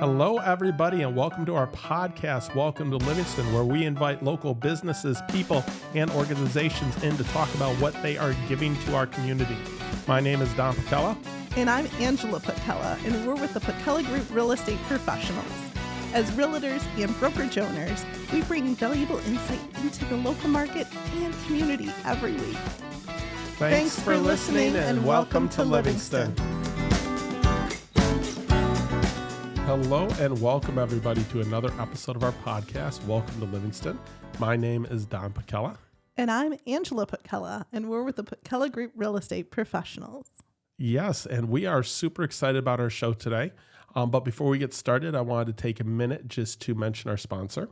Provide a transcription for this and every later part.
Hello, everybody, and welcome to our podcast, Welcome to Livingston, where we invite local businesses, people, and organizations in to talk about what they are giving to our community. My name is Don Pacella. And I'm Angela Pacella, and we're with the Pacella Group Real Estate Professionals. As realtors and brokerage owners, we bring valuable insight into the local market and community every week. Thanks for listening, and welcome to Livingston. Hello and welcome everybody to another episode of our podcast, Welcome to Livingston. My name is Don Pacella. And I'm Angela Pacella, and we're with the Pacella Group Real Estate Professionals. Yes, and we are super excited about our show today. But before we get started, I wanted to take a minute just to mention our sponsor.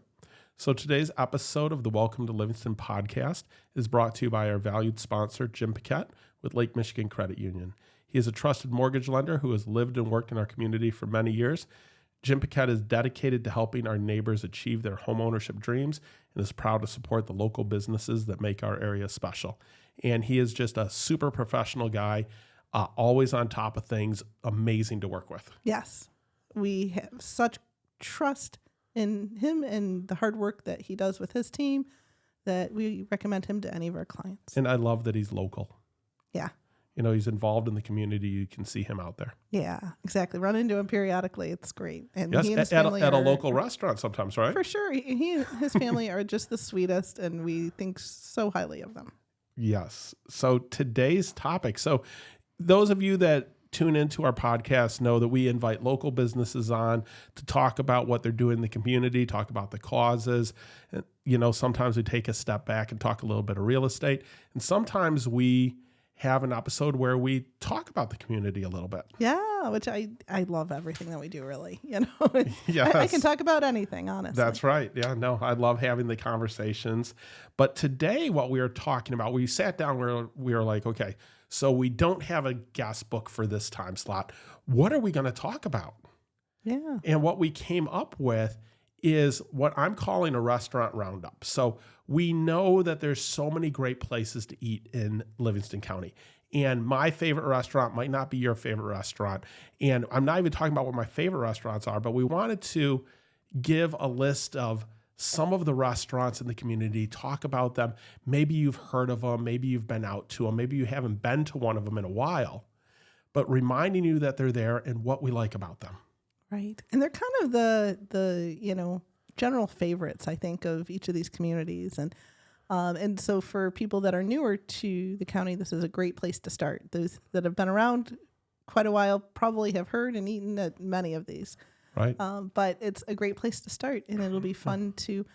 So today's episode of the Welcome to Livingston podcast is brought to you by our valued sponsor, Jim Paquette with Lake Michigan Credit Union. He is a trusted mortgage lender who has lived and worked in our community for many years. Jim Paquette is dedicated to helping our neighbors achieve their homeownership dreams and is proud to support the local businesses that make our area special. And he is just a super professional guy, always on top of things, amazing to work with. Yes, we have such trust in him and the hard work that he does with his team that we recommend him to any of our clients. And I love that he's local. Yeah. You know, he's involved in the community. You can see him out there. Yeah, exactly. Run into him periodically. It's great. And yes, he and his at family a local restaurant sometimes, right? For sure. He and his family are just the sweetest, and we think so highly of them. Yes. So today's topic. So those of you that tune into our podcast know that we invite local businesses on to talk about what they're doing in the community, talk about the causes. And, you know, sometimes we take a step back and talk a little bit of real estate. And sometimes we have an episode where we talk about the community a little bit. Yeah, which I love everything that we do, really. You know, yes. I can talk about anything, honestly. That's right. Yeah, no, I love having the conversations. But today, what we are talking about, we sat down where we were like, okay, so we don't have a guest book for this time slot. What are we going to talk about? Yeah. And what we came up with is what I'm calling a restaurant roundup. So we know that there's so many great places to eat in Livingston County. And my favorite restaurant might not be your favorite restaurant. And I'm not even talking about what my favorite restaurants are, but we wanted to give a list of some of the restaurants in the community, talk about them. Maybe you've heard of them. Maybe you've been out to them. Maybe you haven't been to one of them in a while, but reminding you that they're there and what we like about them. Right. And they're kind of the you know, general favorites, I think, of each of these communities. And so for people that are newer to the county, this is a great place to start. Those that have been around quite a while probably have heard and eaten at many of these. Right. But it's a great place to start, and it'll be fun to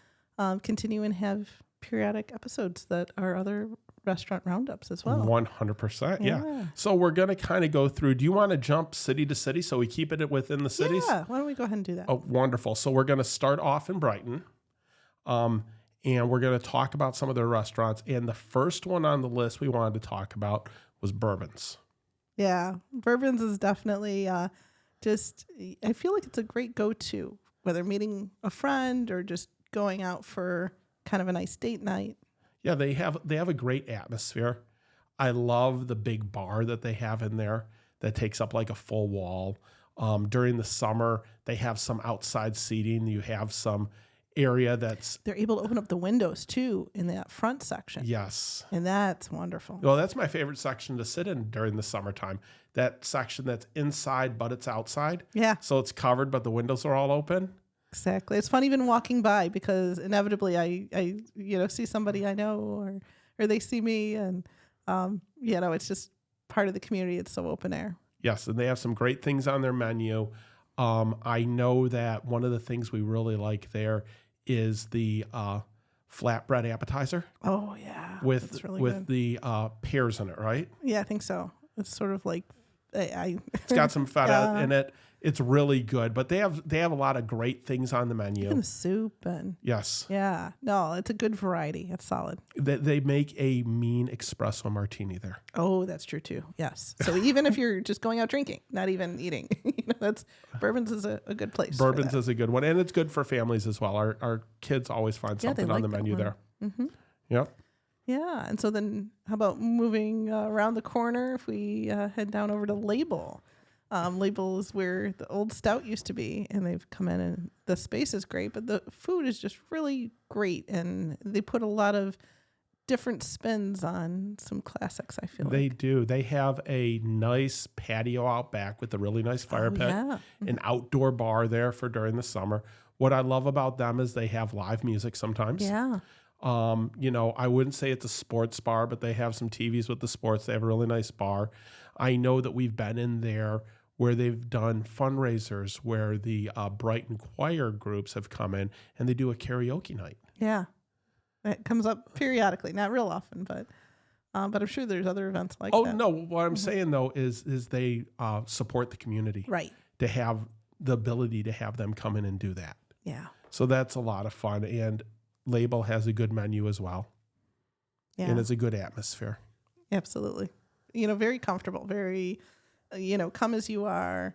continue and have periodic episodes that are other restaurant roundups as well. 100%. Yeah. So we're going to kind of go through. Do you want to jump city to city so we keep it within the cities? Yeah. Why don't we go ahead and do that? Oh, wonderful. So we're going to start off in Brighton. And we're going to talk about some of their restaurants. And the first one on the list we wanted to talk about was Bourbons. Yeah. Bourbons is definitely I feel like it's a great go-to, whether meeting a friend or just going out for kind of a nice date night. Yeah, they have a great atmosphere. I love the big bar that they have in there that takes up like a full wall. During the summer, they have some outside seating. You have some area they're able to open up the windows too in that front section. Yes. And that's wonderful. Well, that's my favorite section to sit in during the summertime. That section that's inside, but it's outside. Yeah. So it's covered, but the windows are all open. Exactly. It's fun even walking by because inevitably I see somebody I know or they see me and, it's just part of the community. It's so open air. Yes. And they have some great things on their menu. I know that one of the things we really like there is the flatbread appetizer. Oh yeah. With good. the pears in it, right? Yeah, I think so. It's sort of like it's got some feta in it. It's really good, but they have a lot of great things on the menu. Even the soup and yes, yeah, no, it's a good variety. It's solid. They make a mean espresso martini there. Oh, that's true too. Yes. So even if you're just going out drinking, not even eating, that's Bourbons is a good place. Bourbons is a good one, and it's good for families as well. Our kids always find something on the menu there. Mm-hmm. Yep. Yeah, and so then how about moving around the corner if we head down over to Label? Label is where the old stout used to be, and they've come in, and the space is great, but the food is just really great, and they put a lot of different spins on some classics, I feel They like. do. They have a nice patio out back with a really nice fire pit, Yeah. an outdoor bar there for during the summer. What I love about them is they have live music sometimes. Yeah. I wouldn't say it's a sports bar, but they have some TVs with the sports. They have a really nice bar. I know that we've been in there where they've done fundraisers where the Brighton choir groups have come in and they do a karaoke night. Yeah. It comes up periodically, not real often, but I'm sure there's other events like that. Oh, no. What I'm saying, though, is they support the community. Right. To have the ability to have them come in and do that. Yeah. So that's a lot of fun. And Label has a good menu as well. Yeah. And it's a good atmosphere. Absolutely. Very comfortable, very, come as you are.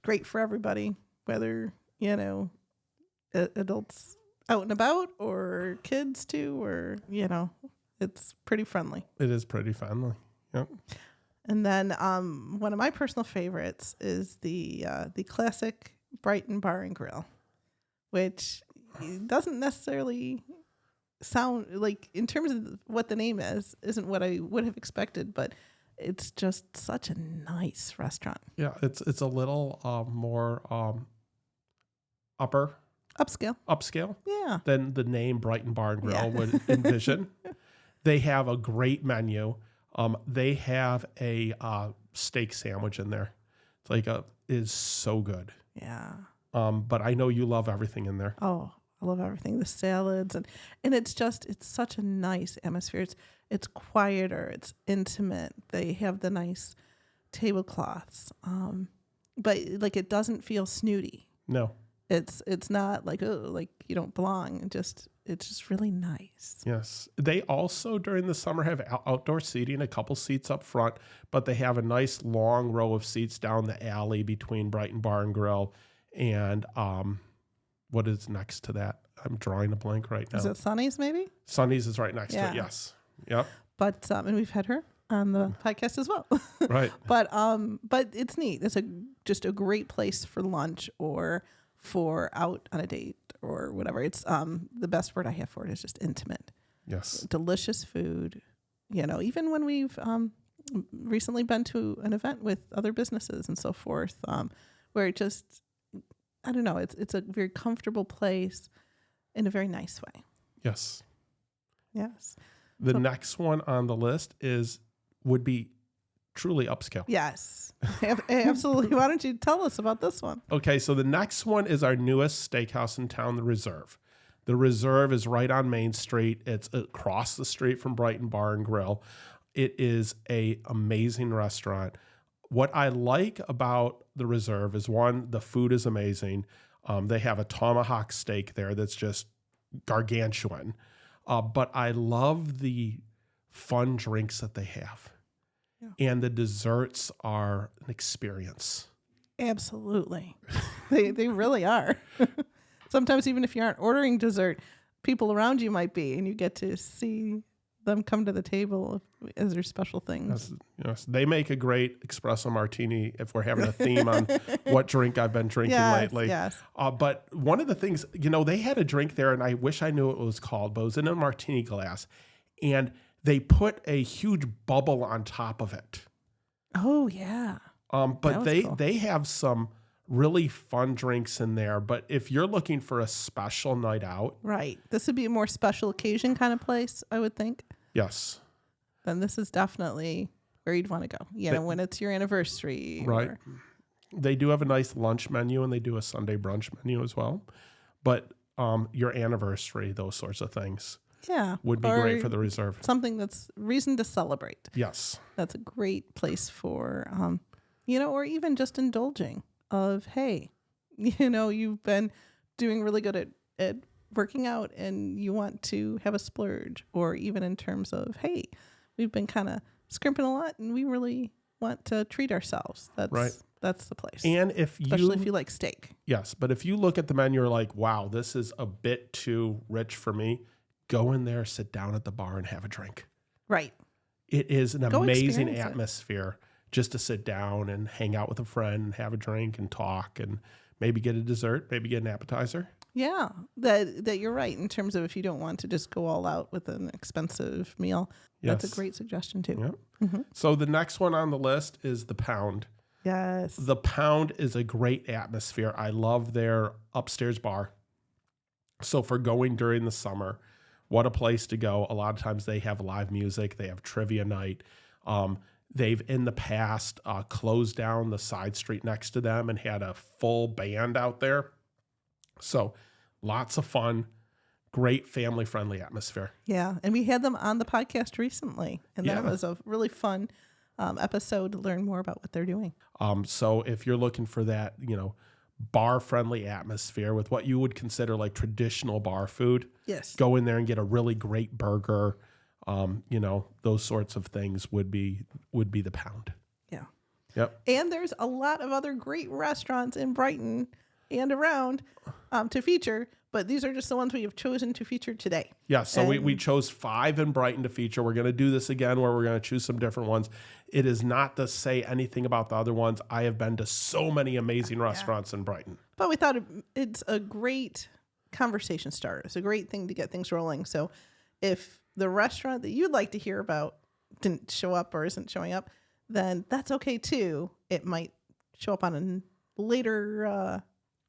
Great for everybody, whether, adults out and about or kids too, or, it's pretty friendly. It is pretty friendly. Yep. And then one of my personal favorites is the classic Brighton Bar and Grill, which doesn't necessarily sound like, in terms of what the name isn't what I would have expected, but it's just such a nice restaurant. Yeah, it's a little more upscale Yeah. than the name Brighton Bar and Grill would envision. They have a great menu. They have a steak sandwich in there. It's like is so good. Yeah. But I know you love everything in there. Oh, I love everything. The salads and it's such a nice atmosphere. It's quieter, it's intimate. They have the nice tablecloths. But like it doesn't feel snooty. No. It's not like, oh, like you don't belong. It's just really nice. Yes. They also during the summer have outdoor seating, a couple seats up front, but they have a nice long row of seats down the alley between Brighton Bar and Grill and what is next to that? I'm drawing a blank right now. Is it Sonny's maybe? Sonny's is right next to it. Yes. Yep. But and we've had her on the podcast as well. Right. But it's neat. It's just a great place for lunch or for out on a date or whatever. It's the best word I have for it is just intimate. Yes. Delicious food. Even when we've recently been to an event with other businesses and so forth, where it just, I don't know, it's a very comfortable place in a very nice way. Yes. Yes. The next one on the list would be truly upscale. Yes. Absolutely. Why don't you tell us about this one? Okay, so the next one is our newest steakhouse in town, the Reserve. The Reserve is right on Main Street. It's across the street from Brighton Bar and Grill. It is an amazing restaurant. What I like about the Reserve is, one, the food is amazing. They have a tomahawk steak there that's just gargantuan. But I love the fun drinks that they have. Yeah. And the desserts are an experience. Absolutely. They really are. Sometimes even if you aren't ordering dessert, people around you might be, and you get to see them come to the table as their special things. Yes. They make a great espresso martini if we're having a theme on what drink I've been drinking lately. Yes. But one of the things, they had a drink there, and I wish I knew what it was called, but it was in a martini glass, and they put a huge bubble on top of it. Oh, yeah. But cool. They have some really fun drinks in there. But if you're looking for a special night out. Right. This would be a more special occasion kind of place, I would think. Yes. Then this is definitely where you'd want to go, when it's your anniversary. Right. They do have a nice lunch menu, and they do a Sunday brunch menu as well. But your anniversary, those sorts of things. Yeah. Would be great for the Reserve. Something that's reason to celebrate. Yes. That's a great place for, or even just indulging of, hey, you've been doing really good at working out and you want to have a splurge, or even in terms of, hey, we've been kind of scrimping a lot and we really want to treat ourselves. That's the place. And especially if you like steak. Yes. But if you look at the menu, you're like, wow, this is a bit too rich for me. Go in there, sit down at the bar and have a drink. Right. It is an amazing atmosphere just to sit down and hang out with a friend and have a drink and talk and maybe get a dessert, maybe get an appetizer. Yeah, that you're right in terms of if you don't want to just go all out with an expensive meal. Yes. That's a great suggestion too. Yep. Mm-hmm. So the next one on the list is the Pound. Yes. The Pound is a great atmosphere. I love their upstairs bar. So for going during the summer, what a place to go. A lot of times they have live music. They have trivia night. They've in the past closed down the side street next to them and had a full band out there. So lots of fun, great family-friendly atmosphere. Yeah, and we had them on the podcast recently, and that was a really fun episode to learn more about what they're doing. So if you're looking for that, bar-friendly atmosphere with what you would consider like traditional bar food, yes, go in there and get a really great burger. Those sorts of things would be the Pound. Yeah. Yep. And there's a lot of other great restaurants in Brighton and around to feature, but these are just the ones we have chosen to feature today. Yeah, so we chose 5 in Brighton to feature. We're going to do this again where we're going to choose some different ones. It is not to say anything about the other ones. I have been to so many amazing restaurants in Brighton. But we thought it's a great conversation starter. It's a great thing to get things rolling. So if the restaurant that you'd like to hear about didn't show up or isn't showing up, then that's okay too. It might show up on a later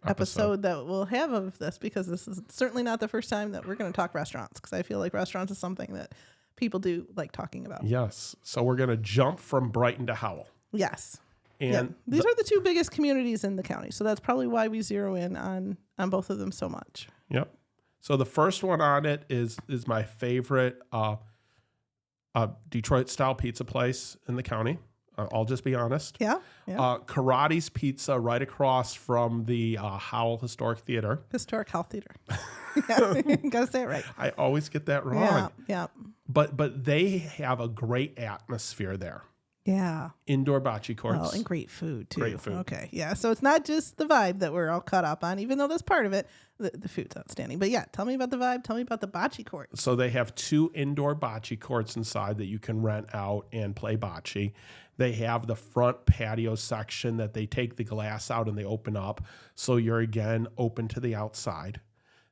episode that we'll have of this, because this is certainly not the first time that we're going to talk restaurants, because I feel like restaurants is something that people do like talking about. Yes. So we're going to jump from Brighton to Howell. Yes. And these are the 2 biggest communities in the county. So that's probably why we zero in on both of them so much. Yep. So the first one on it is my favorite Detroit style pizza place in the county. I'll just be honest. Yeah. Karate's Pizza right across from the Howell Historic Theater. Historic Howell Theater. Yeah, gotta say it right. I always get that wrong. Yeah. But they have a great atmosphere there. Yeah. Indoor bocce courts. Oh, and great food too. Great food. Okay. Yeah. So it's not just the vibe that we're all caught up on, even though that's part of it. The food's outstanding. But yeah, tell me about the vibe. Tell me about the bocce court. So they have 2 indoor bocce courts inside that you can rent out and play bocce. They have the front patio section that they take the glass out and they open up. So you're again open to the outside.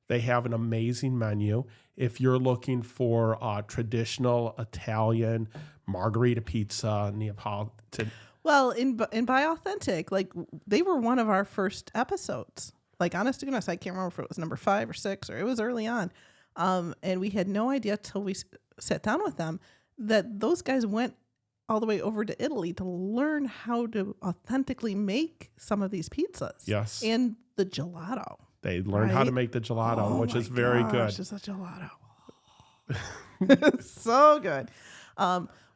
They have an amazing menu. If you're looking for traditional Italian margherita pizza, Neapolitan. Well, in Buy Authentic, like they were one of our first episodes. Like, honest to goodness, I can't remember if it was number 5 or 6 or it was early on. And we had no idea till we sat down with them that those guys went all the way over to Italy to learn how to authentically make some of these pizzas. Yes. And the gelato. They learned how to make the gelato, which is very good. It's a gelato. So good.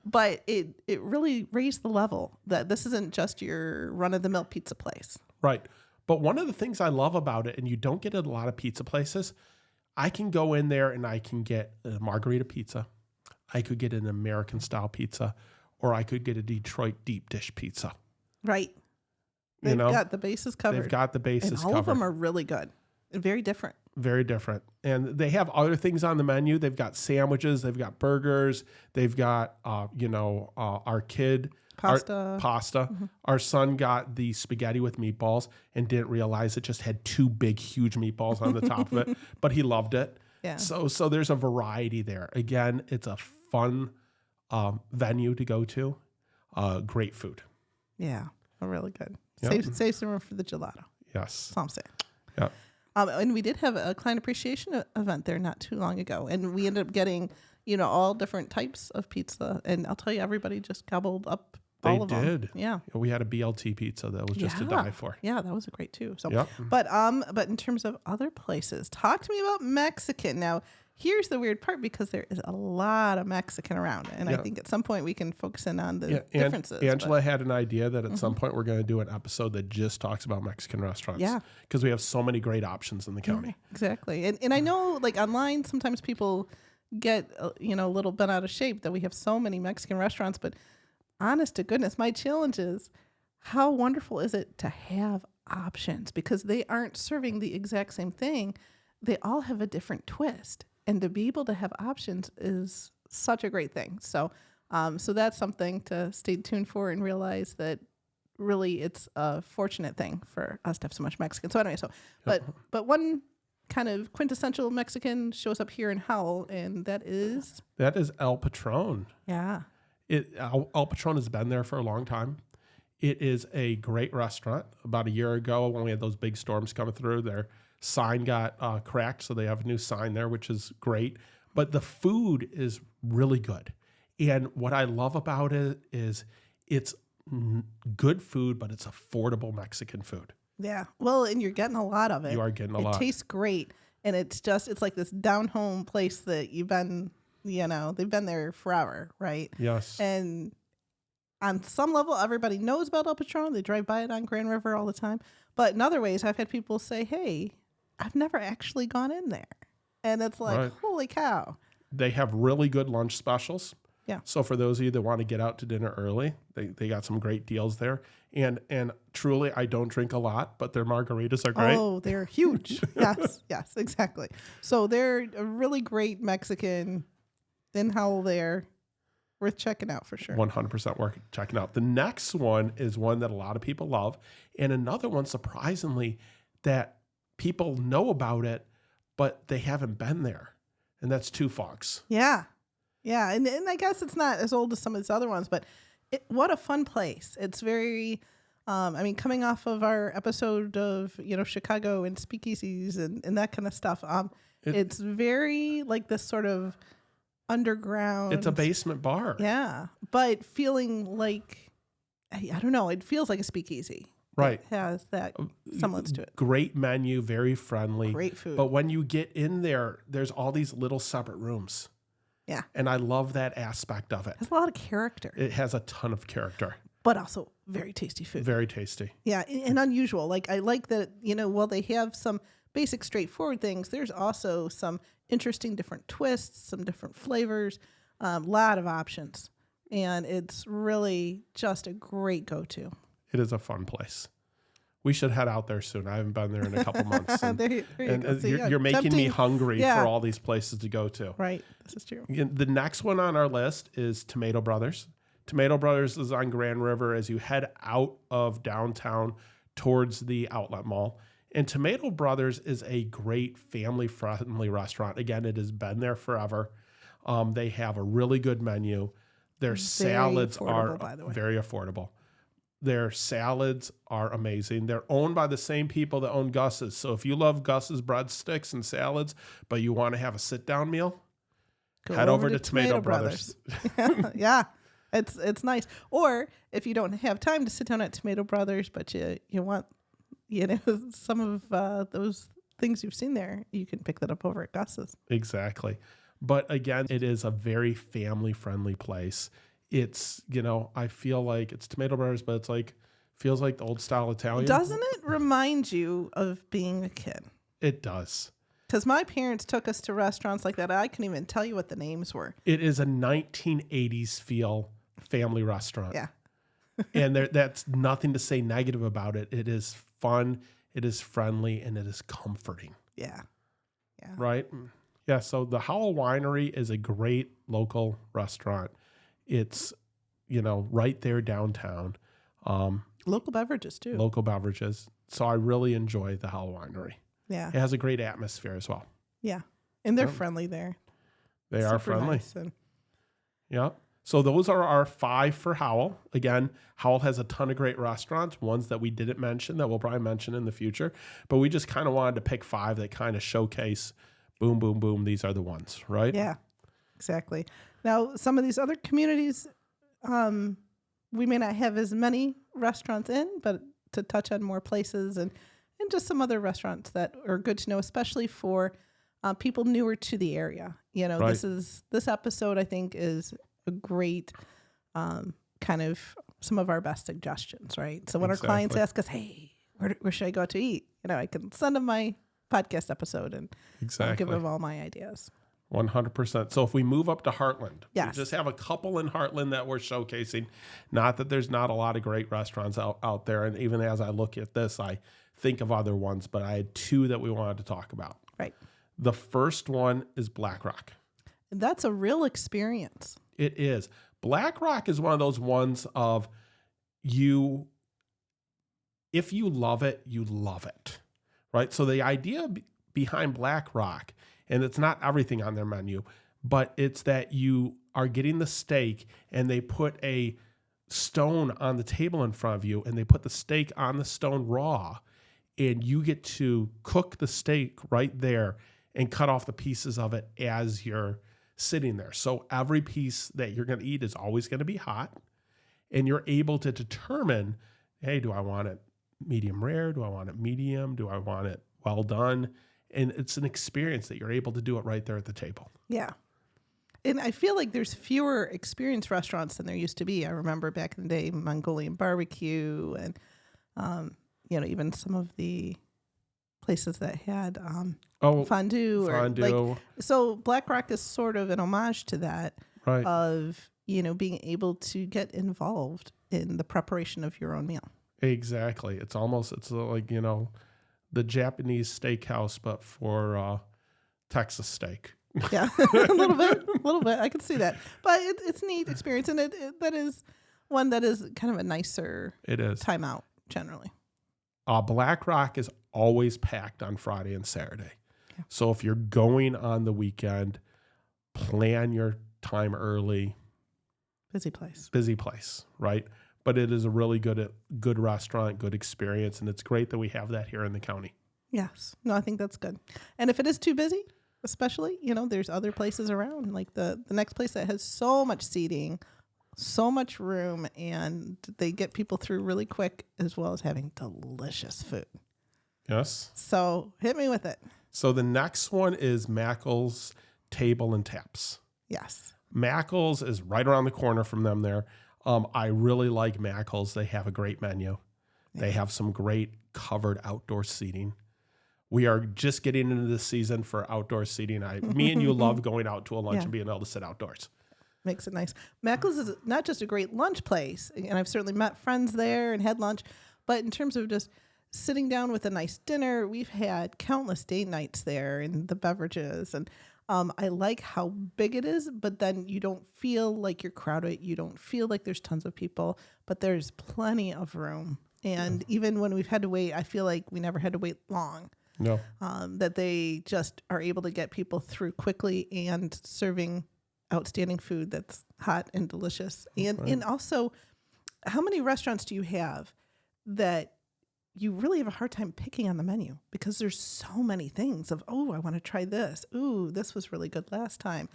But it really raised the level that this isn't just your run-of-the-mill pizza place. Right. But one of the things I love about it, and you don't get it at a lot of pizza places, I can go in there and I can get a margherita pizza. I could get an American-style pizza, or I could get a Detroit deep dish pizza. Right. They've got the bases covered. They've got the bases covered. And all of them are really good and very different. Very different. And they have other things on the menu. They've got sandwiches. They've got burgers. They've got, our kid. Pasta. Mm-hmm. Our son got the spaghetti with meatballs and didn't realize it just had 2 big, huge meatballs on the top of it, but he loved it. Yeah. So there's a variety there. Again, it's a fun venue to go to. Great food. Yeah. Really good. Yep. Save some room for the gelato. Yes. That's all I'm saying. Yeah. And we did have a client appreciation event there not too long ago, and we ended up getting, all different types of pizza. And I'll tell you, everybody just gobbled up all of them. They did. Yeah. We had a BLT pizza that was just to die for. Yeah, that was great too. So, yep. But in terms of other places, talk to me about Mexican. Now, here's the weird part, because there is a lot of Mexican around, and I think at some point we can focus in on the differences. Angela had an idea that at some point we're going to do an episode that just talks about Mexican restaurants. Yeah. Because we have so many great options in the county. Yeah, exactly. And I know, like, online, sometimes people get, a little bent out of shape that we have so many Mexican restaurants, but honest to goodness, my challenge is, how wonderful is it to have options? Because they aren't serving the exact same thing. They all have a different twist. And to be able to have options is such a great thing. So So that's something to stay tuned for and realize that really it's a fortunate thing for us to have so much Mexican. So anyway, but one kind of quintessential Mexican shows up here in Howell, and that is El Patron. Yeah. El Patron has been there for a long time. It is a great restaurant. About a year ago, when we had those big storms coming through, their sign got cracked, so they have a new sign there, which is great. But the food is really good. And what I love about it is it's good food, but it's affordable Mexican food. Yeah. Well, and you're getting a lot of it. You are getting a lot. It tastes great. And it's like this down-home place that you've been, they've been there forever, right? Yes. And on some level, everybody knows about El Patron. They drive by it on Grand River all the time. But in other ways, I've had people say, hey, I've never actually gone in there. And it's like, right. Holy cow. They have really good lunch specials. Yeah. So for those of you that want to get out to dinner early, they got some great deals there. And truly, I don't drink a lot, but their margaritas are great. Oh, they're huge. Yes, exactly. So they're a really great Mexican in Howell there. Worth checking out for sure. 100% worth checking out. The next one is one that a lot of people love. And another one, surprisingly, that people know about it, but they haven't been there. And that's Two Fox. Yeah. Yeah, and I guess it's not as old as some of these other ones, but what a fun place. It's very, coming off of our episode of, Chicago and speakeasies and that kind of stuff, it's very like this sort of underground. It's a basement bar. Yeah, but feeling like, I don't know, it feels like a speakeasy. Right. It has that semblance to it. Great menu, very friendly. Great food. But when you get in there, there's all these little separate rooms. Yeah. And I love that aspect of it. It has a lot of character. It has a ton of character. But also very tasty food. Very tasty. Yeah, and unusual. Like, I like that, while they have some basic straightforward things, there's also some interesting different twists, some different flavors, a lot of options. And it's really just a great go-to. It is a fun place. We should head out there soon. I haven't been there in a couple months. And, there you go. So, you're making me hungry Yeah. for all these places to go to. Right. This is true. The next one on our list is Tomato Brothers. Tomato Brothers is on Grand River as you head out of downtown towards the outlet mall. And Tomato Brothers is a great family-friendly restaurant. Again, it has been there forever. They have a really good menu. Their salads are very affordable. Their salads are amazing. They're owned by the same people that own Gus's. So if you love Gus's breadsticks and salads, but you want to have a sit-down meal, head over to Tomato Brothers. Yeah, it's nice. Or if you don't have time to sit down at Tomato Brothers, but you want some of those things you've seen there, you can pick that up over at Gus's. Exactly. But again, it is a very family-friendly place. It's, I feel like it's Tomato Brothers, but it's feels like the old style Italian. Doesn't it remind you of being a kid? It does. Because my parents took us to restaurants like that. I couldn't even tell you what the names were. It is a 1980s feel family restaurant. Yeah. And that's nothing to say negative about it. It is fun, it is friendly, and it is comforting. Yeah. Yeah. Right? Yeah, so the Howell Winery is a great local restaurant. It's, right there downtown. Local beverages, too. Local beverages. So I really enjoy the Howell Winery. Yeah. It has a great atmosphere as well. Yeah. And they're friendly there. They are friendly. Nice and... Yeah. So those are our 5 for Howell. Again, Howell has a ton of great restaurants, ones that we didn't mention that we'll probably mention in the future. But we just kind of wanted to pick 5 that kind of showcase, boom, boom, boom, these are the ones, right? Yeah, exactly. Now, some of these other communities, we may not have as many restaurants in, but to touch on more places and just some other restaurants that are good to know, especially for people newer to the area. Right. This episode, I think, is a great kind of some of our best suggestions, right? So when our clients ask us, hey, where should I go to eat? I can send them my podcast episode and give them all my ideas. 100%. So if we move up to Hartland, yes. We just have a couple in Hartland that we're showcasing. Not that there's not a lot of great restaurants out there. And even as I look at this, I think of other ones, but I had 2 that we wanted to talk about. Right. The first one is Blackrock. That's a real experience. It is. Blackrock is one of those ones of if you love it, you love it, right? So the idea behind Blackrock, and it's not everything on their menu, but it's that you are getting the steak and they put a stone on the table in front of you and they put the steak on the stone raw and you get to cook the steak right there and cut off the pieces of it as you're sitting there. So every piece that you're going to eat is always going to be hot, and you're able to determine, hey, do I want it medium rare? Do I want it medium? Do I want it well done? And it's an experience that you're able to do it right there at the table. Yeah. And I feel like there's fewer experienced restaurants than there used to be. I remember back in the day, Mongolian barbecue and, even some of the places that had fondue. So Blackrock is sort of an homage to that, right, of, being able to get involved in the preparation of your own meal. Exactly. It's like, the Japanese steakhouse, but for Texas steak. Yeah, a little bit. I can see that. But it's a neat experience, and that is one that is kind of a nicer time out generally. Blackrock is always packed on Friday and Saturday. Yeah. So if you're going on the weekend, plan your time early. Busy place, right? But it is a really good restaurant, good experience, and it's great that we have that here in the county. Yes. No, I think that's good. And if it is too busy, especially, there's other places around, like the next place that has so much seating, so much room, and they get people through really quick, as well as having delicious food. Yes. So hit me with it. So the next one is Mackle's Table and Taps. Yes. Mackle's is right around the corner from them there. I really like Mackle's. They have a great menu. Yeah. They have some great covered outdoor seating. We are just getting into the season for outdoor seating. Me and you love going out to a lunch and being able to sit outdoors. Makes it nice. Mackle's is not just a great lunch place, and I've certainly met friends there and had lunch, but in terms of just sitting down with a nice dinner, we've had countless date nights there and the beverages. And I like how big it is, but then you don't feel like you're crowded. You don't feel like there's tons of people, but there's plenty of room. And even when we've had to wait, I feel like we never had to wait long. No. That they just are able to get people through quickly and serving outstanding food that's hot and delicious. And also, how many restaurants do you have that you really have a hard time picking on the menu because there's so many things of, I want to try this. Ooh, this was really good last time.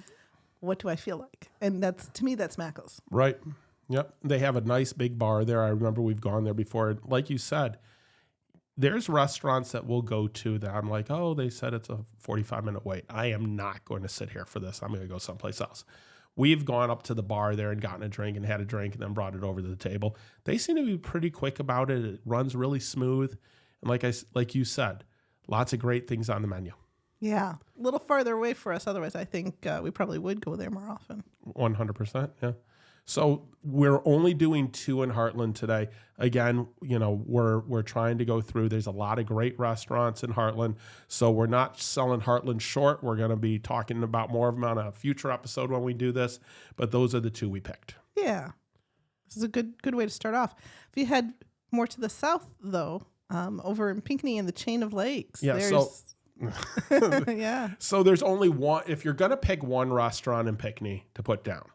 What do I feel like? And to me, that's Mackle's. Right. Yep. They have a nice big bar there. I remember we've gone there before. Like you said, there's restaurants that we'll go to that I'm like, they said it's a 45-minute wait. I am not going to sit here for this. I'm going to go someplace else. We've gone up to the bar there and gotten a drink and had a drink and then brought it over to the table. They seem to be pretty quick about it. It runs really smooth. And like you said, lots of great things on the menu. Yeah. A little farther away for us. Otherwise, I think we probably would go there more often. 100%. Yeah. So we're only doing 2 in Hartland today. Again, we're trying to go through. There's a lot of great restaurants in Hartland. So we're not selling Hartland short. We're going to be talking about more of them on a future episode when we do this. But those are the 2 we picked. Yeah. This is a good way to start off. If you head more to the south, though, over in Pinckney and the chain of lakes. Yeah. Yeah. So there's only one. If you're going to pick one restaurant in Pinckney to put down.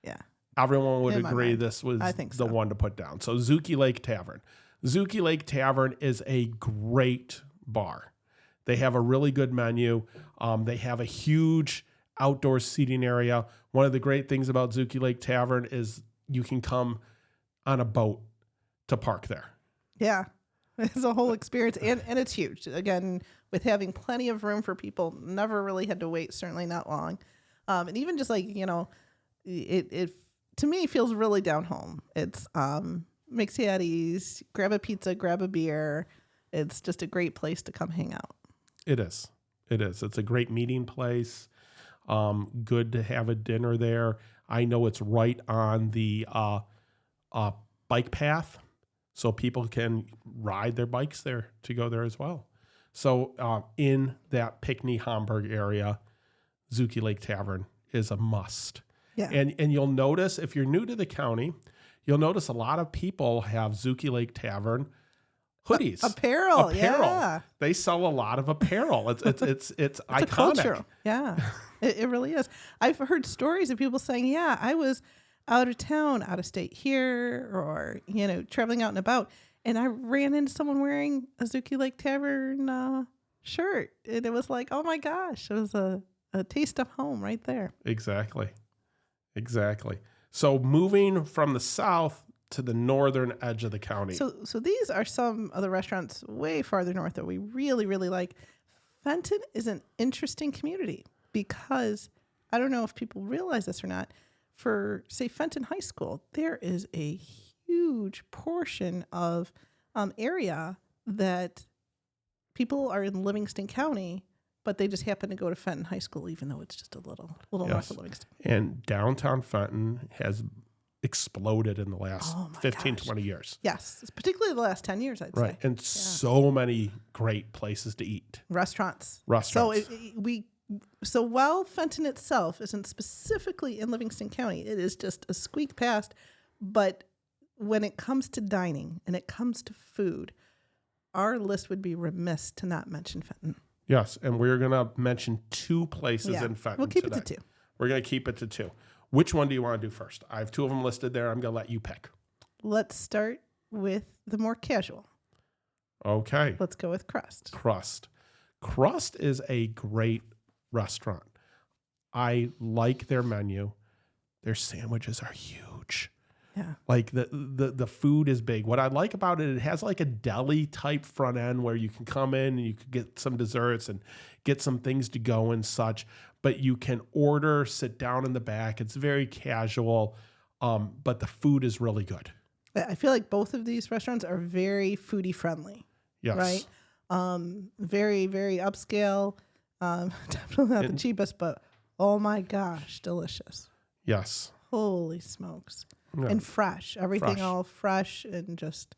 Yeah. Everyone would agree this was the one to put down. So Zuki Lake Tavern. Zuki Lake Tavern is a great bar. They have a really good menu. They have a huge outdoor seating area. One of the great things about Zuki Lake Tavern is you can come on a boat to park there. Yeah. It's a whole experience, and it's huge. Again, with having plenty of room for people, never really had to wait, certainly not long. And even just like, it to me feels really down home. It's makes you at ease, grab a pizza, grab a beer. It's just a great place to come hang out. It is. It's a great meeting place. Good to have a dinner there. I know it's right on the bike path, so people can ride their bikes there to go there as well. So in that Pinckney, Hamburg area, Zuki Lake Tavern is a must. Yeah. And you'll notice, if you're new to the county, you'll notice a lot of people have Zuki Lake Tavern hoodies. Apparel. Yeah. They sell a lot of apparel. It's iconic. A culture. Yeah. It really is. I've heard stories of people saying, yeah, I was out of town, out of state here, or, traveling out and about, and I ran into someone wearing a Zuki Lake Tavern shirt. And it was like, oh my gosh, it was a taste of home right there. Exactly. So moving from the south to the northern edge of the county. So these are some of the restaurants way farther north that we really, really like. Fenton is an interesting community because I don't know if people realize this or not. For, say, Fenton High School, there is a huge portion of area that people are in Livingston County, but they just happen to go to Fenton High School, even though it's just a little north of Livingston. And downtown Fenton has exploded in the last 15, 20 years. Yes, particularly the last 10 years, I'd say. And so many great places to eat. Restaurants. So while Fenton itself isn't specifically in Livingston County, it is just a squeak past. But when it comes to dining and it comes to food, our list would be remiss to not mention Fenton. Yes, and we're going to mention 2 places in Fenton. We'll keep today. it to 2. We're going to keep it to 2. Which one do you want to do first? I have 2 of them listed there. I'm going to let you pick. Let's start with the more casual. Okay. Let's go with Crust. Crust is a great restaurant. I like their menu. Their sandwiches are huge. Yeah. Like the food is big. What I like about it has like a deli type front end where you can come in and you can get some desserts and get some things to go and such, but you can order, sit down in the back. It's very casual, but the food is really good. I feel like both of these restaurants are very foodie friendly. Yes. Right? Very, very upscale. Definitely not the cheapest, but oh my gosh, delicious. Yes. Holy smokes. Yeah. And fresh. Everything all fresh and just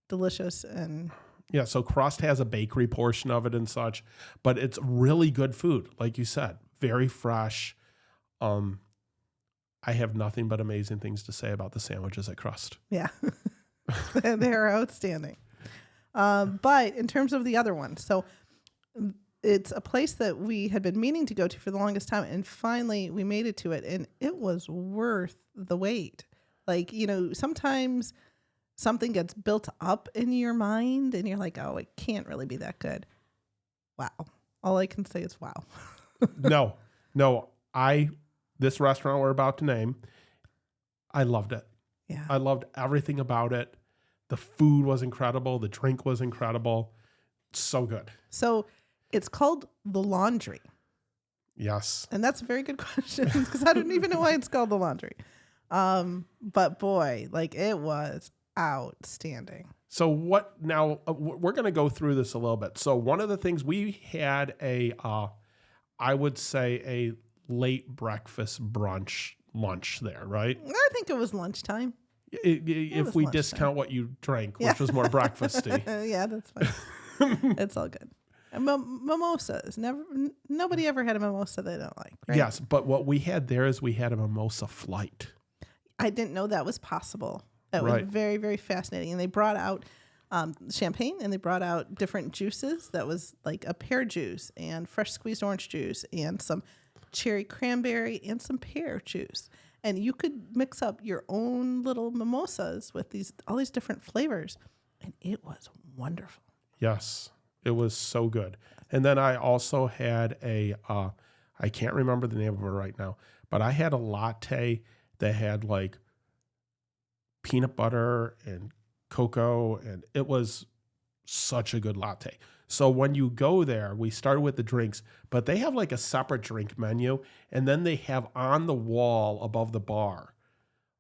delicious. And yeah, so Crust has a bakery portion of it and such, but it's really good food, like you said. Very fresh. I have nothing but amazing things to say about the sandwiches at Crust. Yeah. They're outstanding. But in terms of the other one, so it's a place that we had been meaning to go to for the longest time, and finally we made it to it, and it was worth the wait. Like, sometimes something gets built up in your mind, and you're like, oh, it can't really be that good. Wow. All I can say is wow. No, this restaurant we're about to name, I loved it. Yeah. I loved everything about it. The food was incredible. The drink was incredible. So good. So it's called The Laundry. Yes. And that's a very good question because I don't even know why it's called The Laundry. But boy, it was outstanding. So what now? We're going to go through this a little bit. So one of the things we had I would say a late breakfast lunch there, right? I think it was lunchtime. If we discount what you drank, which was more breakfasty. Yeah, that's fine. It's all good. And mimosas. Nobody ever had a mimosa they don't like, right? Yes, but what we had there is we had a mimosa flight. I didn't know that was possible. That was very, very fascinating. And they brought out champagne, and they brought out different juices. That was like a pear juice and fresh squeezed orange juice and some cherry cranberry and some pear juice. And you could mix up your own little mimosas with all these different flavors. And it was wonderful. Yes, it was so good. And then I also had I can't remember the name of it right now, but I had a latte that had like peanut butter and cocoa, and it was such a good latte. So when you go there, we started with the drinks, but they have like a separate drink menu, and then they have on the wall above the bar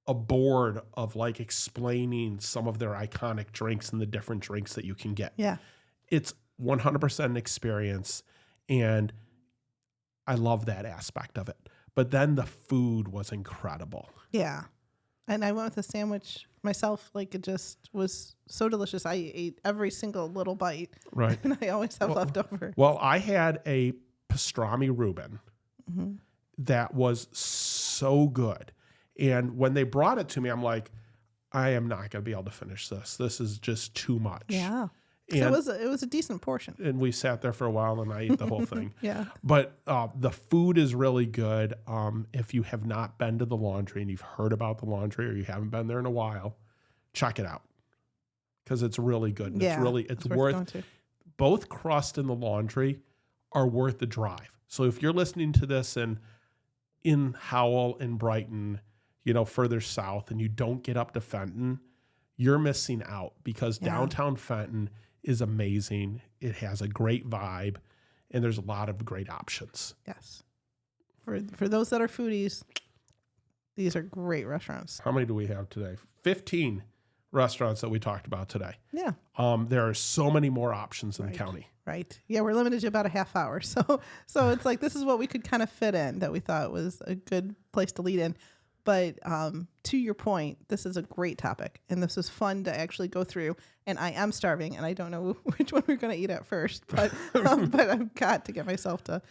a board of like explaining some of their iconic drinks and the different drinks that you can get. Yeah. It's 100% an experience, and I love that aspect of it. But then the food was incredible. Yeah. And I went with a sandwich myself. Like, it just was so delicious. I ate every single little bite. Right. And I always have leftover. Well, I had a pastrami Reuben that was so good. And when they brought it to me, I'm like, I am not going to be able to finish this. This is just too much. Yeah. And, so it was a decent portion. And we sat there for a while and I ate the whole thing. Yeah. But the food is really good. If you have not been to the Laundry and you've heard about the Laundry or you haven't been there in a while, check it out. Because it's really good. And it's worth both Crust and the Laundry are worth the drive. So if you're listening to this in Howell and Brighton, further south, and you don't get up to Fenton, you're missing out because downtown Fenton is amazing. It has a great vibe, and there's a lot of great options. Yes. For those that are foodies, these are great restaurants. How many do we have today? 15 restaurants that we talked about today. Yeah. There are so many more options in the county. Right. Yeah, we're limited to about a half hour. So it's like this is what we could kind of fit in that we thought was a good place to lead in. But to your point, this is a great topic, and this was fun to actually go through. And I am starving, and I don't know which one we're going to eat at first, but I've got to get myself to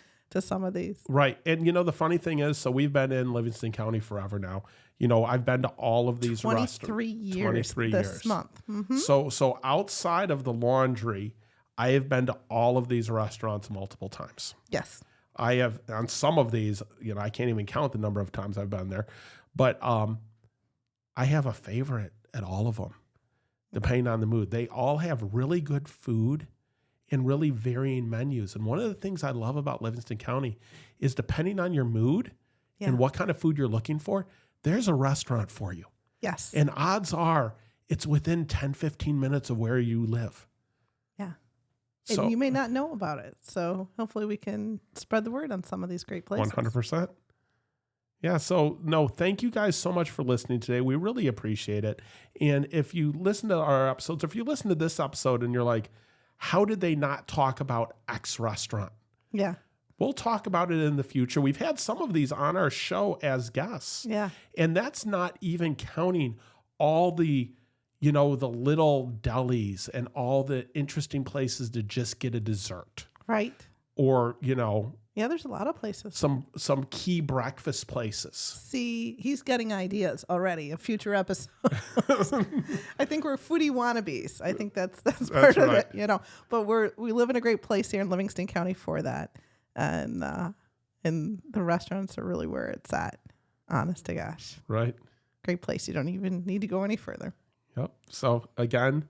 some of these. Right. And, the funny thing is, so we've been in Livingston County forever now. I've been to all of these restaurants. 23 years this month. Mm-hmm. So outside of the Laundry, I have been to all of these restaurants multiple times. Yes. I have, on some of these, I can't even count the number of times I've been there. But I have a favorite at all of them, depending on the mood. They all have really good food and really varying menus. And one of the things I love about Livingston County is depending on your mood and what kind of food you're looking for, there's a restaurant for you. Yes. And odds are it's within 10, 15 minutes of where you live. Yeah. So, and you may not know about it. So hopefully we can spread the word on some of these great places. 100%. Yeah, so thank you guys so much for listening today. We really appreciate it. And if you listen to our episodes, if you listen to this episode and you're like, how did they not talk about X restaurant? Yeah. We'll talk about it in the future. We've had some of these on our show as guests. Yeah. And that's not even counting all the, the little delis and all the interesting places to just get a dessert. Right. Or, yeah, there's a lot of places. Some key breakfast places. See, he's getting ideas already of future episodes. I think we're foodie wannabes. I think that's part of it, But we live in a great place here in Livingston County for that, and the restaurants are really where it's at. Honest to gosh, right? Great place. You don't even need to go any further. Yep. So again,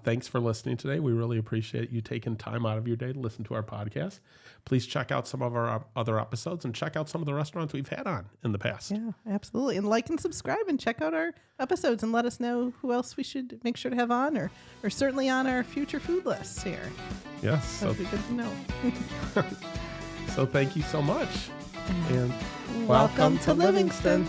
thanks for listening today. We really appreciate you taking time out of your day to listen to our podcast. Please check out some of our other episodes and check out some of the restaurants we've had on in the past. Yeah, absolutely. And like and subscribe and check out our episodes and let us know who else we should make sure to have on or certainly on our future food lists here. Yes. That would be good to know. So thank you so much. And welcome to Livingston.